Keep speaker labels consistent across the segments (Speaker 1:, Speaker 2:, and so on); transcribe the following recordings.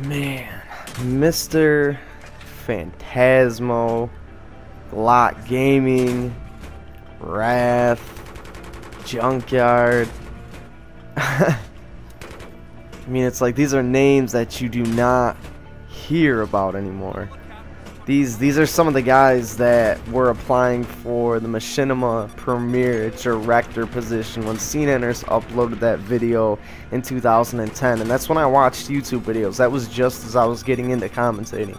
Speaker 1: Man, Mr. Phantasmo, Glock Gaming, Wrath, Junkyard. I mean, it's like these are names that you do not hear about anymore. These are some of the guys that were applying for the Machinima Premier Director position when seananners uploaded that video in 2010, and that's when I watched YouTube videos. That was just as I was getting into commentating.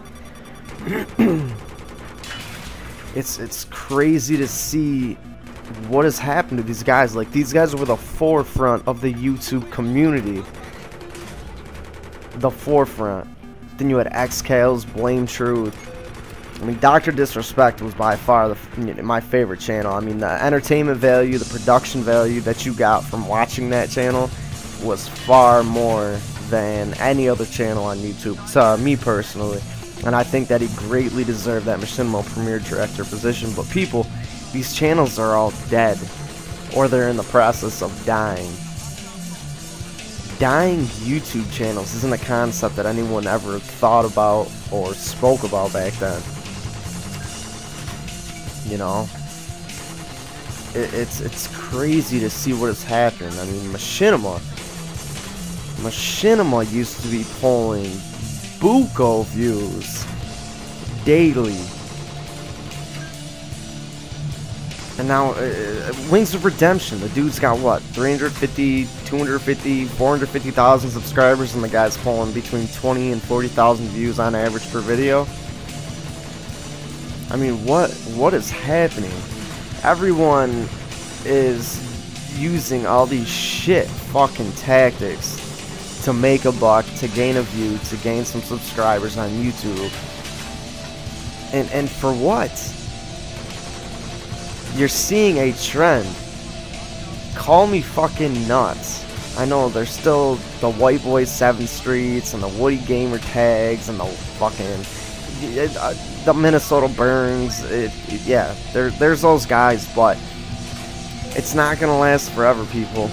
Speaker 1: It's crazy to see what has happened to these guys. Like, these guys were the forefront of the YouTube community. The forefront. Then you had xcalizorz, blametruth. I mean, Dr. Disrespect was by far my favorite channel. I mean, the entertainment value, the production value that you got from watching that channel was far more than any other channel on YouTube, to me personally. And I think that he greatly deserved that Machinima Premier Director position. But people, these channels are all dead, or they're in the process of dying. Dying YouTube channels isn't a concept that anyone ever thought about or spoke about back then. You know, it's crazy to see what is happening. I mean, Machinima used to be pulling buco views daily, and now Wings of Redemption, the dude's got what, 350, 250, 450,000 subscribers, and the guy's pulling between 20 and 40,000 views on average per video. I mean, what is happening? Everyone is using all these shit fucking tactics to make a buck, to gain a view, to gain some subscribers on YouTube. And for what? You're seeing a trend. Call me fucking nuts. I know there's still the Whiteboy7thst and the Woodysgamertags and the fucking the minnesotaburns. Yeah, there's those guys, but it's not gonna last forever, people.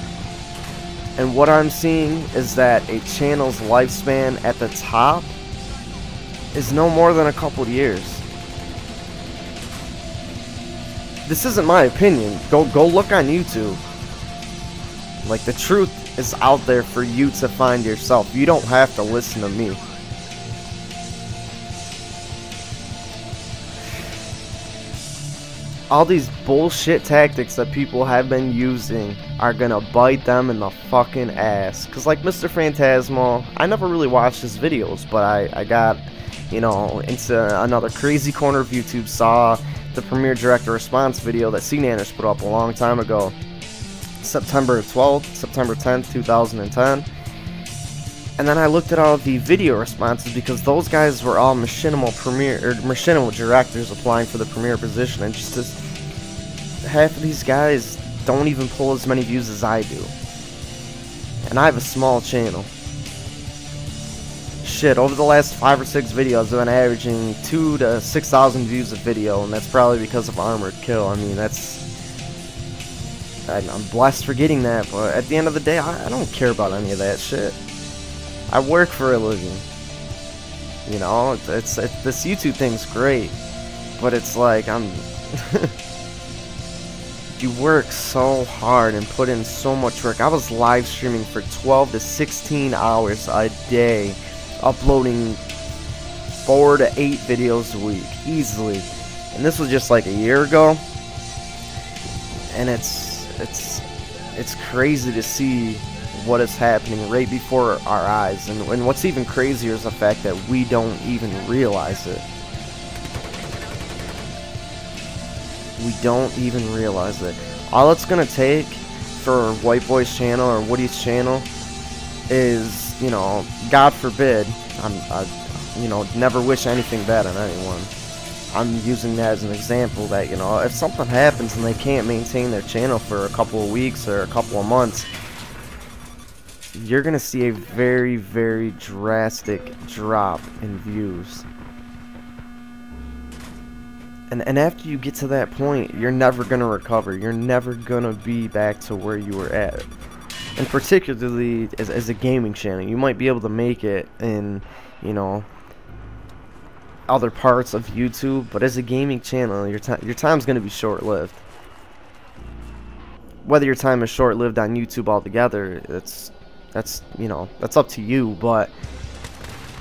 Speaker 1: And what I'm seeing is that a channel's lifespan at the top is no more than a couple of years. This isn't my opinion. Go look on YouTube. Like, the truth is out there for you to find yourself. You don't have to listen to me. All these bullshit tactics that people have been using are gonna bite them in the fucking ass. Cause like Mr. Phantasmo, I never really watched his videos, but I got, you know, into another crazy corner of YouTube, saw the Premier Director response video that seananners put up a long time ago. September 12th, September 10th, 2010. And then I looked at all the video responses, because those guys were all Machinima directors applying for the Premier position, and just half of these guys don't even pull as many views as I do. And I have a small channel. Shit, over the last 5 or 6 videos, I've been averaging 2,000 to 6,000 views a video, and that's probably because of Armored Kill. I mean, I'm blessed for getting that, but at the end of the day, I don't care about any of that shit. I work for a living. You know, this YouTube thing's great, but it's like you work so hard and put in so much work. I was live streaming for 12 to 16 hours a day, uploading 4 to 8 videos a week, easily. And this was just like a year ago. And it's crazy to see what is happening right before our eyes, and what's even crazier is the fact that we don't even realize it. We don't even realize it. All it's gonna take for Whiteboy's channel or Woody's channel is, you know, God forbid, you know, never wish anything bad on anyone. I'm using that as an example that, you know, if something happens and they can't maintain their channel for a couple of weeks or a couple of months, you're gonna see a very, very drastic drop in views. And after you get to that point, you're never gonna recover. You're never gonna be back to where you were at. And particularly as a gaming channel, you might be able to make it in, you know, other parts of YouTube, but as a gaming channel, your time's gonna be short-lived. Whether your time is short-lived on YouTube altogether, that's you know, that's up to you. But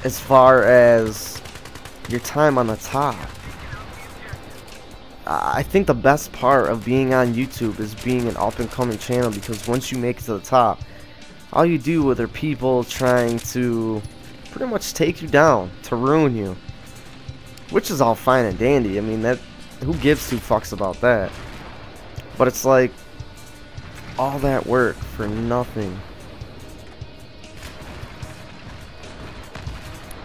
Speaker 1: as far as your time on the top, I think the best part of being on YouTube is being an up-and-coming channel, because once you make it to the top, all you do with are people trying to pretty much take you down, to ruin you, which is all fine and dandy. I mean, that, who gives two fucks about that? But it's like all that work for nothing.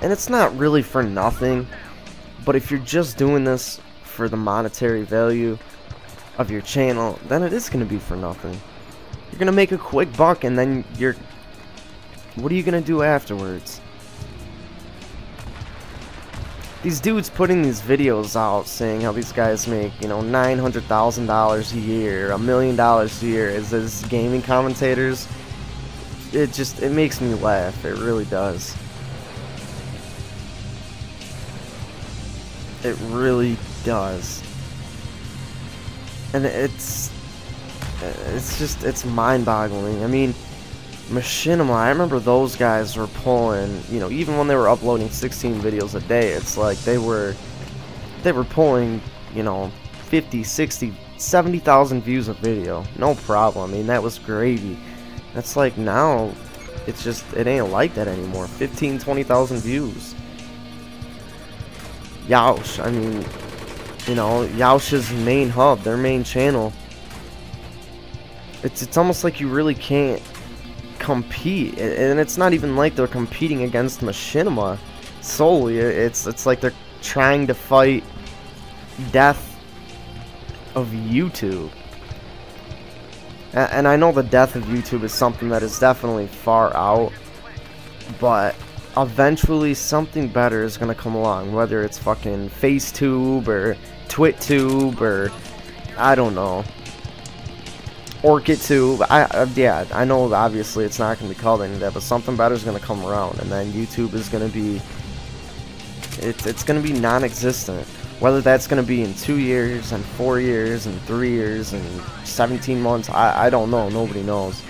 Speaker 1: And it's not really for nothing, but if you're just doing this for the monetary value of your channel, then it is going to be for nothing. You're going to make a quick buck, and then what are you going to do afterwards? These dudes putting these videos out saying how these guys make, you know, $900,000 a year, $1 million a year as gaming commentators. It makes me laugh. It really does. It really does. And it's mind-boggling. I mean, Machinima, I remember those guys were pulling, you know, even when they were uploading 16 videos a day, it's like they were pulling, you know, 50, 60, 70,000 views a video. No problem. I mean, that was gravy. That's like now, it ain't like that anymore. 15, 20,000 views. Yeousch, I mean, you know, Yeousch's main hub, their main channel, it's almost like you really can't compete, and it's not even like they're competing against Machinima solely. It's like they're trying to fight death of YouTube. And I know the death of YouTube is something that is definitely far out, but eventually something better is gonna come along, whether it's fucking FaceTube or TwitTube or I don't know, OrchidTube. Yeah, I know obviously it's not gonna be called any of that, but something better is gonna come around, and then YouTube is gonna be it's gonna be non-existent. Whether that's gonna be in 2 years and 4 years and 3 years and 17 months, I don't know. Nobody knows.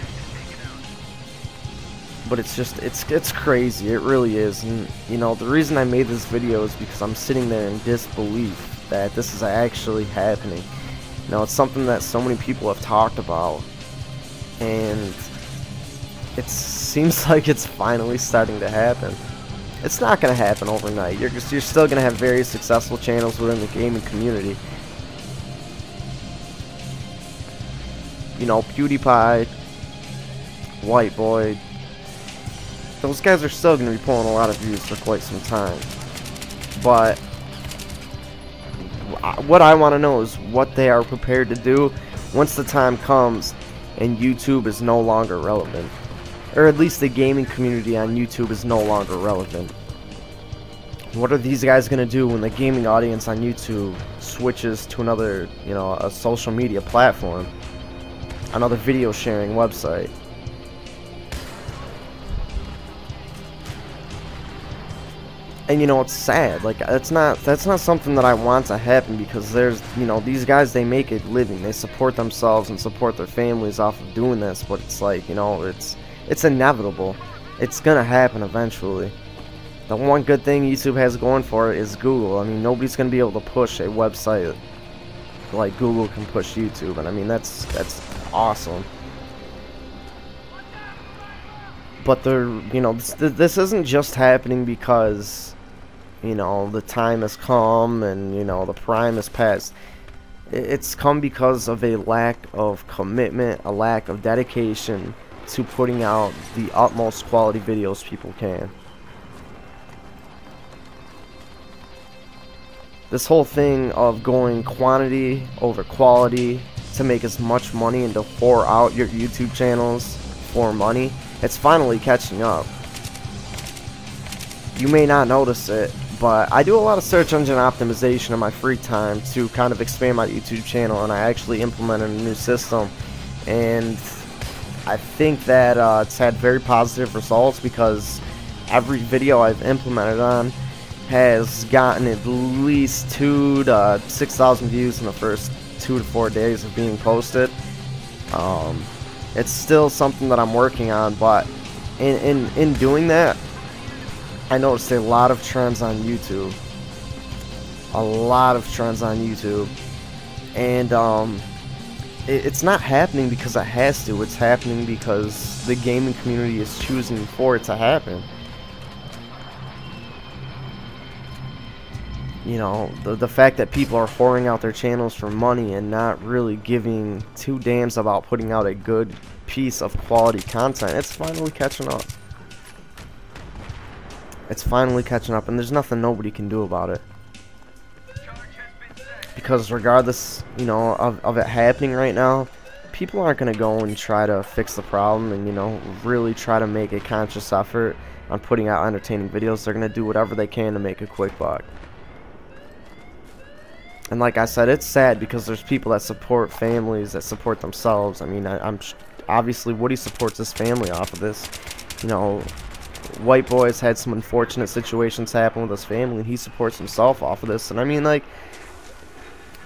Speaker 1: But it's just, it's crazy. It really is. And, you know, the reason I made this video is because I'm sitting there in disbelief that this is actually happening. You know, it's something that so many people have talked about, and it seems like it's finally starting to happen. It's not going to happen overnight. You're still going to have very successful channels within the gaming community. You know, PewDiePie, Whiteboy, those guys are still going to be pulling a lot of views for quite some time. But what I want to know is what they are prepared to do once the time comes and YouTube is no longer relevant. Or at least the gaming community on YouTube is no longer relevant. What are these guys going to do when the gaming audience on YouTube switches to another, you know, a social media platform, another video sharing website? And you know, it's sad. Like, that's not something that I want to happen, because there's, you know, these guys, they make a living, they support themselves and support their families off of doing this. But it's like, you know, it's inevitable. It's gonna happen eventually. The one good thing YouTube has going for it is Google. I mean, nobody's gonna be able to push a website like Google can push YouTube, and I mean, that's awesome. But you know, this isn't just happening because, you know, the time has come and, you know, the prime is past. It's come because of a lack of commitment, a lack of dedication to putting out the utmost quality videos people can. This whole thing of going quantity over quality to make as much money and to pour out your YouTube channels for money, it's finally catching up. You may not notice it, but I do a lot of search engine optimization in my free time to kind of expand my YouTube channel, and I actually implemented a new system, and I think that it's had very positive results because every video I've implemented on has gotten at least 2,000 to 6,000 views in the first 2 to 4 days of being posted. It's still something that I'm working on, but in doing that, I noticed a lot of trends on YouTube. A lot of trends on YouTube. And it's not happening because it has to. It's happening because the gaming community is choosing for it to happen. You know, the fact that people are whoring out their channels for money and not really giving two damns about putting out a good piece of quality content, it's finally catching up. It's finally catching up, and there's nothing nobody can do about it. Because regardless, you know, of it happening right now, people aren't going to go and try to fix the problem and, you know, really try to make a conscious effort on putting out entertaining videos. They're going to do whatever they can to make a quick buck. And like I said, it's sad because there's people that support families, that support themselves. I mean, I'm obviously Woody supports his family off of this. You know, White Boy's had some unfortunate situations happen with his family, and he supports himself off of this. And I mean, like,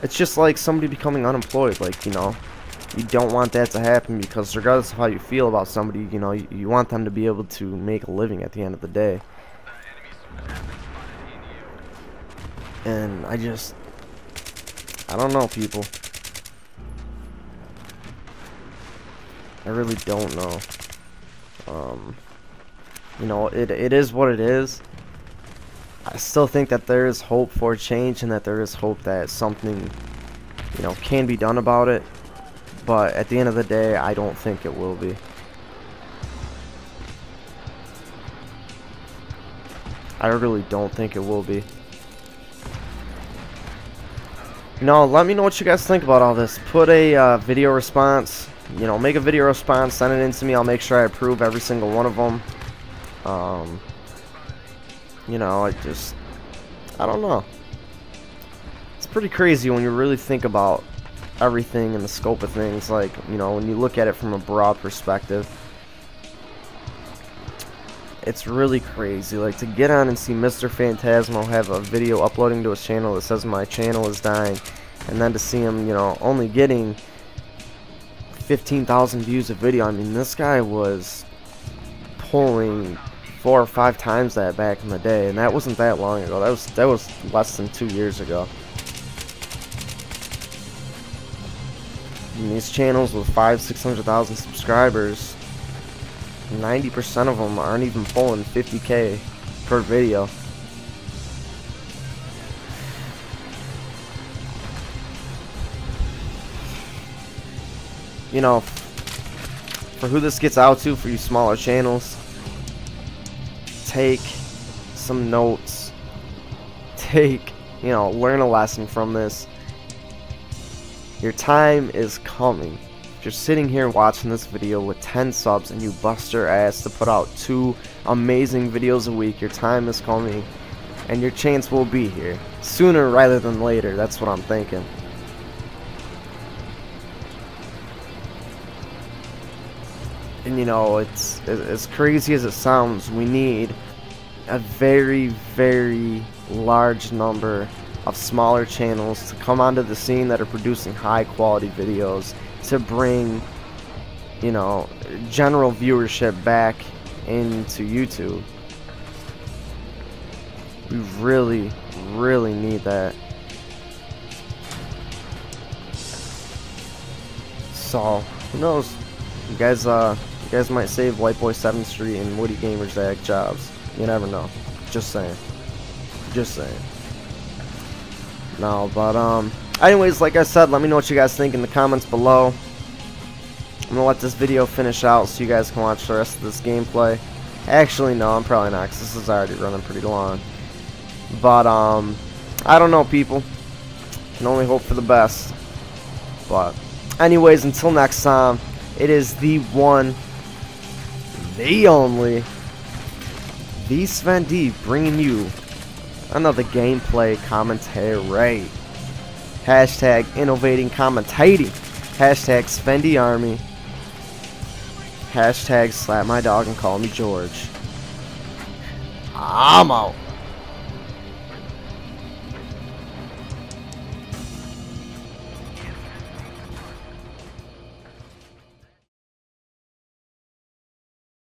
Speaker 1: it's just like somebody becoming unemployed. Like, you know, you don't want that to happen because regardless of how you feel about somebody, you know, you want them to be able to make a living at the end of the day. And I don't know, people. I really don't know. You know, it is what it is. I still think that there is hope for change and that there is hope that something, you know, can be done about it. But at the end of the day, I don't think it will be. I really don't think it will be. No, let me know what you guys think about all this. Put a video response. You know, make a video response, send it in to me. I'll make sure I approve every single one of them. You know, I don't know. It's pretty crazy when you really think about everything and the scope of things. Like, you know, when you look at it from a broad perspective, it's really crazy. Like, to get on and see Mr. Phantasmo have a video uploading to his channel that says my channel is dying, and then to see him, you know, only getting 15,000 views a video. I mean, this guy was pulling 4 or 5 times that back in the day, and that wasn't that long ago. That was less than 2 years ago. And these channels with 500,000-600,000 subscribers, 90% of them aren't even pulling 50K per video. You know, for who this gets out to, for you smaller channels, take some notes. You know, learn a lesson from this. Your time is coming. If you're sitting here watching this video with 10 subs and you bust your ass to put out 2 amazing videos a week, your time is coming and your chance will be here. Sooner rather than later, that's what I'm thinking. And you know, it's as crazy as it sounds, we need a very, very large number of smaller channels to come onto the scene that are producing high quality videos to bring, you know, general viewership back into YouTube. We really, really need that. So, who knows? You guys might save Whiteboy7thst and Woodysgamertag jobs. You never know. Just saying. Just saying. No, but anyways, like I said, let me know what you guys think in the comments below. I'm gonna let this video finish out so you guys can watch the rest of this gameplay. Actually, no, I'm probably not, 'cause this is already running pretty long. But I don't know, people. Can only hope for the best. But anyways, until next time, it is the one, the only, the Sven D, bringing you another gameplay commentary. Hashtag innovating commentating. Hashtag Sven D Army. Hashtag slap my dog and call me George. I'm out.